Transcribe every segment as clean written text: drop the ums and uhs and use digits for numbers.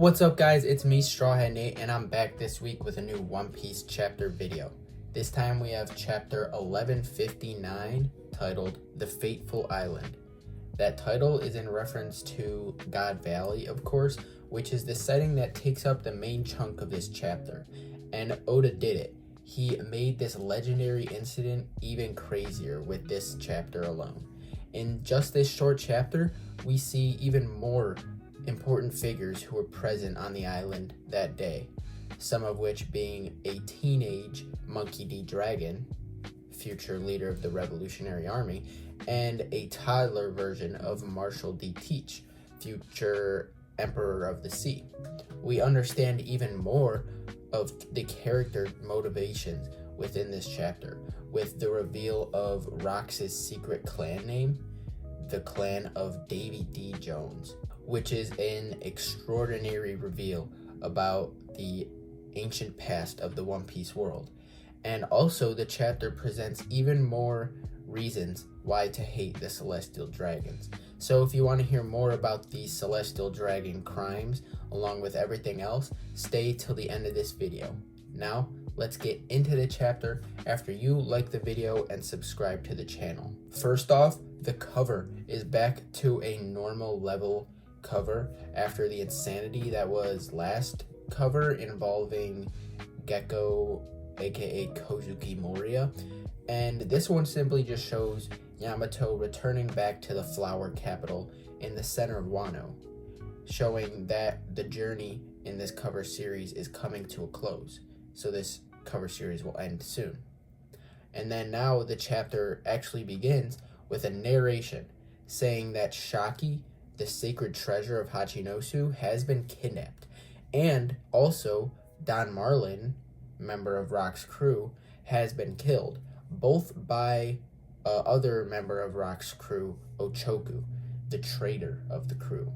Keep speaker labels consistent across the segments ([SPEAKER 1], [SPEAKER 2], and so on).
[SPEAKER 1] What's up guys, it's me Strawhead Nate and I'm back this week with a new One Piece chapter video. This time we have chapter 1159 titled The Fateful Island. That title is in reference to God Valley, of course, which is the setting that takes up the main chunk of this chapter. And Oda did it. He made this legendary incident even crazier with this chapter alone. In just this short chapter, we see even more important figures who were present on the island that day, some of which being a teenage Monkey D. Dragon, future leader of the Revolutionary Army, and a toddler version of Marshall D. Teach, future Emperor of the Sea. We understand even more of the character motivations within this chapter, with the reveal of Rox's secret clan name, the clan of Davy D. Jones, which is an extraordinary reveal about the ancient past of the One Piece world. And also the chapter presents even more reasons why to hate the Celestial Dragons. So if you want to hear more about the Celestial Dragon crimes, along with everything else, stay till the end of this video. Now, let's get into the chapter after you like the video and subscribe to the channel. First off, the cover is back to a normal level cover after the insanity that was last cover involving Gecko, aka Kozuki Moria, and this one simply just shows Yamato returning back to the flower capital in the center of Wano, showing that the journey in this cover series is coming to a close, so this cover series will end soon. And then now the chapter actually begins with a narration saying that Shaki, the sacred treasure of Hachinosu, has been kidnapped, and also Don Marlin, member of Rock's crew, has been killed, both by other member of Rock's crew, Ochoku, the traitor of the crew.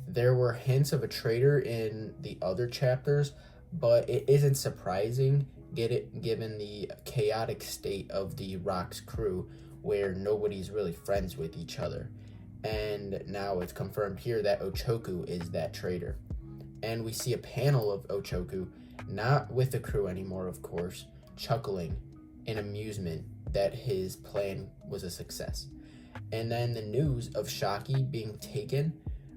[SPEAKER 1] There were hints of a traitor in the other chapters, but it isn't surprising given the chaotic state of the Rock's crew, where nobody's really friends with each other. And now it's confirmed here that Ochoku is that traitor. And we see a panel of Ochoku, not with the crew anymore, of course, chuckling in amusement that his plan was a success. And then the news of Shaki being taken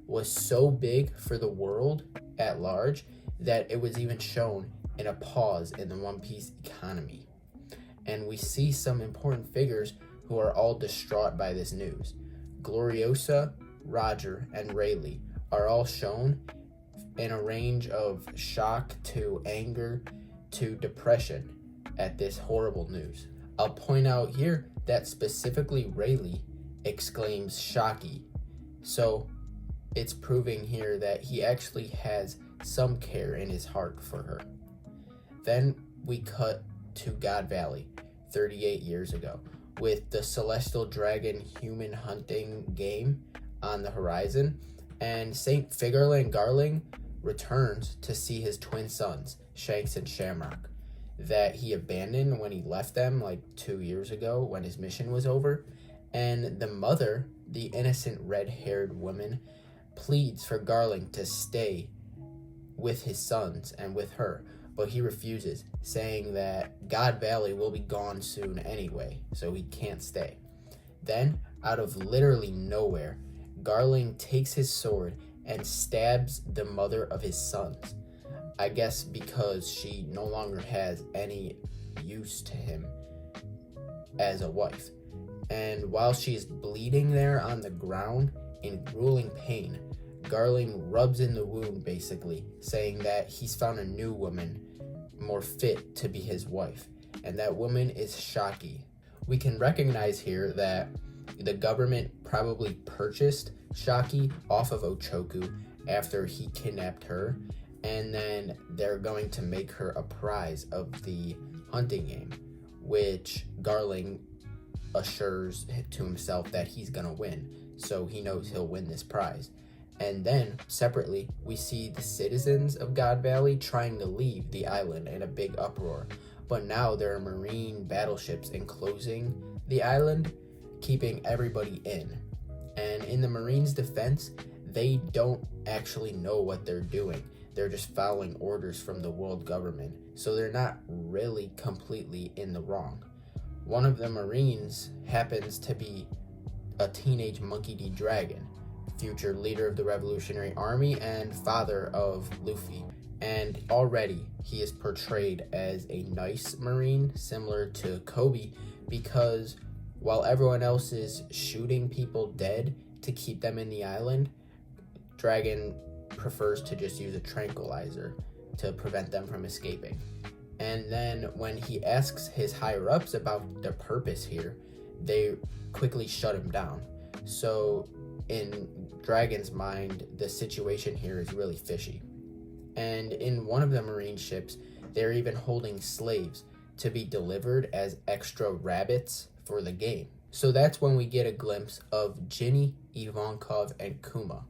[SPEAKER 1] was so big for the world at large that it was even shown in a pause in the One Piece economy. And we see some important figures who are all distraught by this news. Gloriosa, Roger, and Rayleigh are all shown in a range of shock to anger to depression at this horrible news. I'll point out here that specifically Rayleigh exclaims Shaki, so it's proving here that he actually has some care in his heart for her. Then we cut to God Valley 38 years ago, with the Celestial Dragon human hunting game on the horizon, and St. Figurlin Garling returns to see his twin sons, Shanks and Shamrock, that he abandoned when he left them like 2 years ago when his mission was over. And the mother, the innocent red-haired woman, pleads for Garling to stay with his sons and with her, but he refuses, saying that God Valley will be gone soon anyway, so he can't stay. Then, out of literally nowhere, Garling takes his sword and stabs the mother of his sons. I guess because she no longer has any use to him as a wife. And while she's bleeding there on the ground in grueling pain, Garling rubs in the wound basically, saying that he's found a new woman more fit to be his wife, and that woman is Shaki. We can recognize here that the government probably purchased Shaki off of Ochoku after he kidnapped her, and then they're going to make her a prize of the hunting game, which Garling assures to himself that he's gonna win, so he knows he'll win this prize. And then, separately, we see the citizens of God Valley trying to leave the island in a big uproar. But now there are marine battleships enclosing the island, keeping everybody in. And in the Marines' defense, they don't actually know what they're doing. They're just following orders from the world government, so they're not really completely in the wrong. One of the Marines happens to be a teenage Monkey D. Dragon, future leader of the Revolutionary Army and father of Luffy. And already he is portrayed as a nice Marine, similar to Kobe, because while everyone else is shooting people dead to keep them in the island, Dragon prefers to just use a tranquilizer to prevent them from escaping. And then when he asks his higher-ups about the purpose here, they quickly shut him down. So in Dragon's mind, the situation here is really fishy. And in one of the Marine ships, they're even holding slaves to be delivered as extra rabbits for the game. So that's when we get a glimpse of Ginny, Ivankov, and Kuma,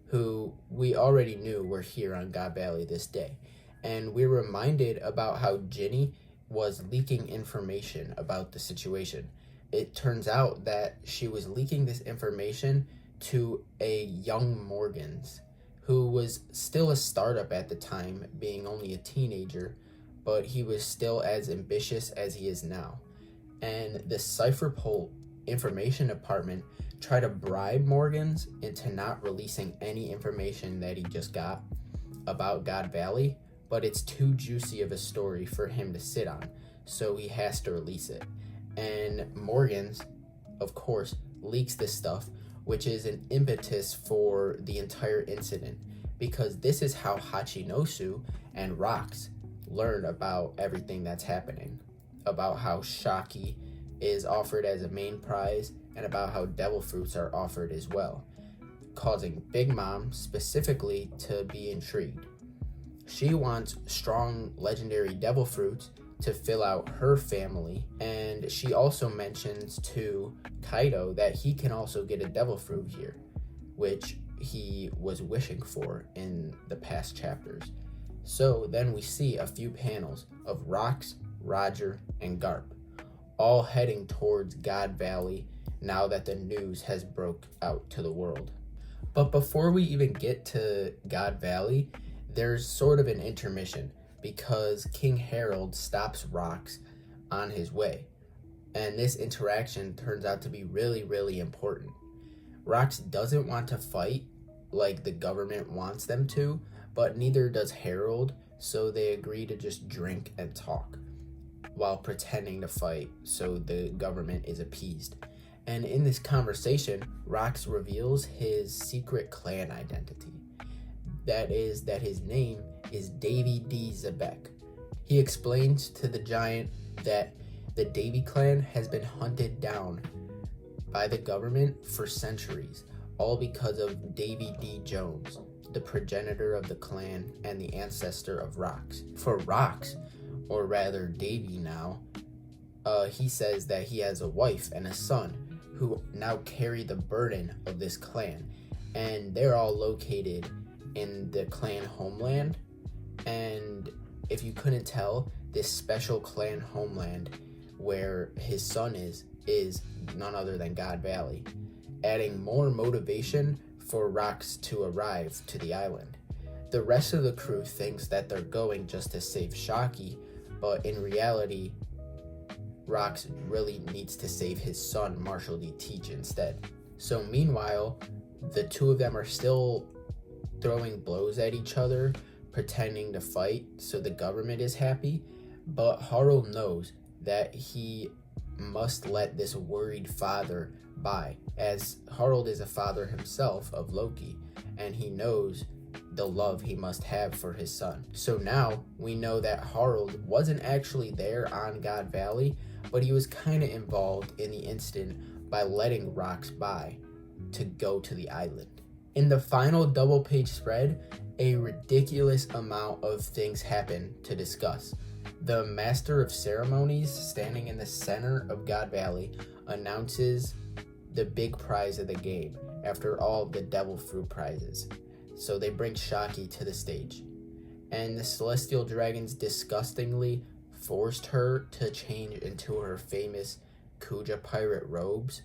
[SPEAKER 1] who we already knew were here on God Valley this day. And we're reminded about how Ginny was leaking information about the situation. It turns out that she was leaking this information to a young Morgans, who was still a startup at the time, being only a teenager, but he was still as ambitious as he is now. And the Cypherpole Information Department tried to bribe Morgans into not releasing any information that he just got about God Valley, but it's too juicy of a story for him to sit on, so he has to release it. And Morgans, of course, leaks this stuff, which is an impetus for the entire incident, because this is how Hachinosu and Rocks learn about everything that's happening, about how Shaki is offered as a main prize, and about how devil fruits are offered as well, causing Big Mom specifically to be intrigued. She wants strong legendary devil fruits to fill out her family, and she also mentions to Kaido that he can also get a devil fruit here, which he was wishing for in the past chapters. So then we see a few panels of Rocks, Roger, and Garp, all heading towards God Valley now that the news has broke out to the world. But before we even get to God Valley, there's sort of an intermission, because King Harold stops Rocks on his way, and this interaction turns out to be really, really important. Rocks doesn't want to fight like the government wants them to, but neither does Harold, so they agree to just drink and talk while pretending to fight so the government is appeased. And in this conversation, Rocks reveals his secret clan identity. That is that his name is Davy D. Zebek. He explains to the giant that the Davy clan has been hunted down by the government for centuries, all because of Davy D. Jones, the progenitor of the clan and the ancestor of Rocks. For Rocks, or rather Davy now, he says that he has a wife and a son who now carry the burden of this clan, and they're all located in the clan homeland. And if you couldn't tell, this special clan homeland where his son is none other than God Valley, adding more motivation for Rocks to arrive to the island. The rest of the crew thinks that they're going just to save Shaki, but in reality, Rocks really needs to save his son, Marshall D. Teach, instead. So meanwhile, the two of them are still throwing blows at each other, pretending to fight so the government is happy, but Harold knows that he must let this worried father by, as Harold is a father himself of Loki, and he knows the love he must have for his son. So now we know that Harold wasn't actually there on God Valley, but he was kind of involved in the incident by letting Rocks by to go to the island. In the final double page spread, a ridiculous amount of things happen to discuss. The Master of Ceremonies, standing in the center of God Valley, announces the big prize of the game after all of the devil fruit prizes. So they bring Shaki to the stage, and the Celestial Dragons disgustingly forced her to change into her famous Kuja pirate robes,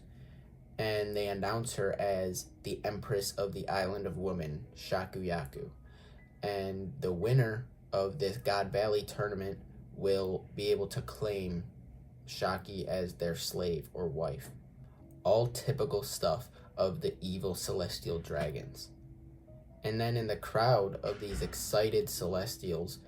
[SPEAKER 1] and they announce her as the Empress of the Island of Women, Shakuyaku. And the winner of this God Valley tournament will be able to claim Shaki as their slave or wife. All typical stuff of the evil celestial dragons. And then in the crowd of these excited celestials,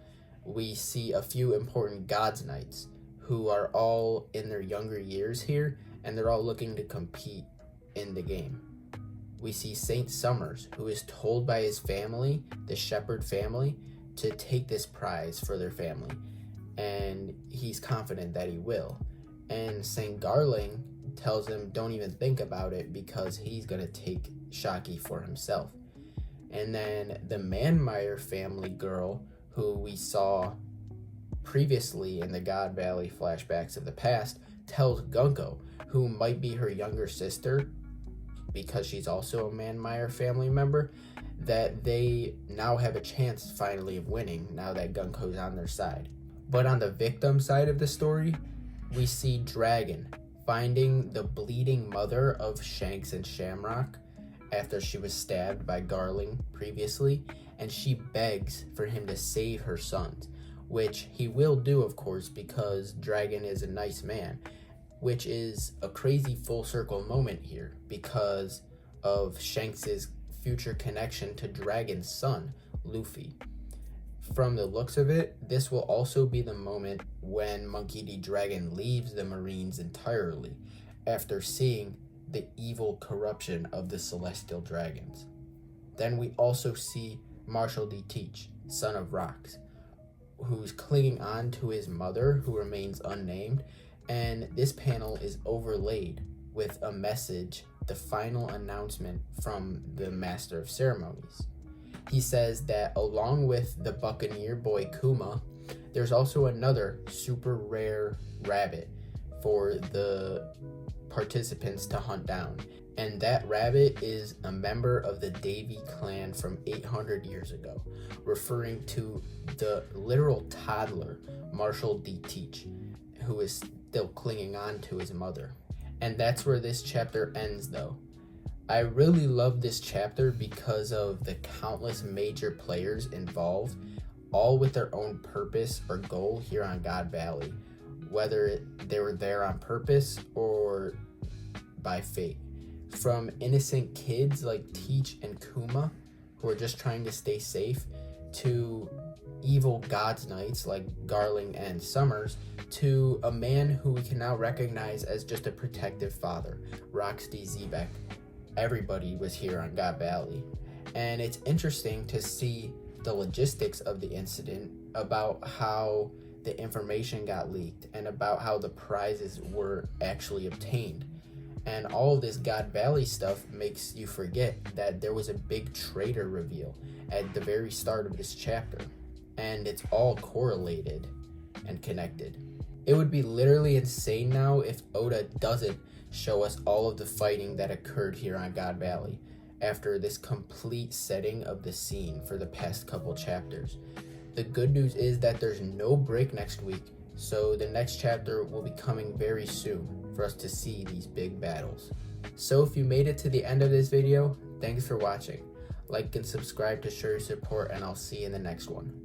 [SPEAKER 1] we see a few important gods knights who are all in their younger years here, and they're all looking to compete in the game. We see Saint Summers, who is told by his family, the Shepherd family, to take this prize for their family, and he's confident that he will. And Saint Garling tells him don't even think about it because he's going to take Shaki for himself. And then the Manmeyer family girl, who we saw previously in the God Valley flashbacks of the past, tells Gunko, who might be her younger sister because she's also a Manmeyer family member, that they now have a chance finally of winning now that Gunko's on their side. But on the victim side of the story, we see Dragon finding the bleeding mother of Shanks and Shamrock after she was stabbed by Garling previously, and she begs for him to save her sons, which he will do, of course, because Dragon is a nice man, which is a crazy full circle moment here because of Shanks's future connection to Dragon's son, Luffy. From the looks of it, this will also be the moment when Monkey D. Dragon leaves the Marines entirely after seeing the evil corruption of the Celestial Dragons. Then we also see Marshall D. Teach, son of Rocks, who's clinging on to his mother, who remains unnamed, and this panel is overlaid with a message, the final announcement from the Master of Ceremonies. He says that along with the Buccaneer boy Kuma, there's also another super rare rabbit for the participants to hunt down. And that rabbit is a member of the Davy clan from 800 years ago, referring to the literal toddler, Marshall D. Teach, who is still clinging on to his mother. And that's where this chapter ends, though. I really love this chapter because of the countless major players involved, all with their own purpose or goal here on God Valley, whether they were there on purpose or by fate. From innocent kids like Teach and Kuma, who are just trying to stay safe, to evil gods knights like Garling and Summers, to a man who we can now recognize as just a protective father, Rox D. Zebek. Everybody was here on God Valley. And it's interesting to see the logistics of the incident, about how the information got leaked and about how the prizes were actually obtained. And all of this God Valley stuff makes you forget that there was a big traitor reveal at the very start of this chapter. And it's all correlated and connected. It would be literally insane now if Oda doesn't show us all of the fighting that occurred here on God Valley after this complete setting of the scene for the past couple chapters. The good news is that there's no break next week, so the next chapter will be coming very soon for us to see these big battles. So if you made it to the end of this video, thanks for watching. Like and subscribe to show your support, and I'll see you in the next one.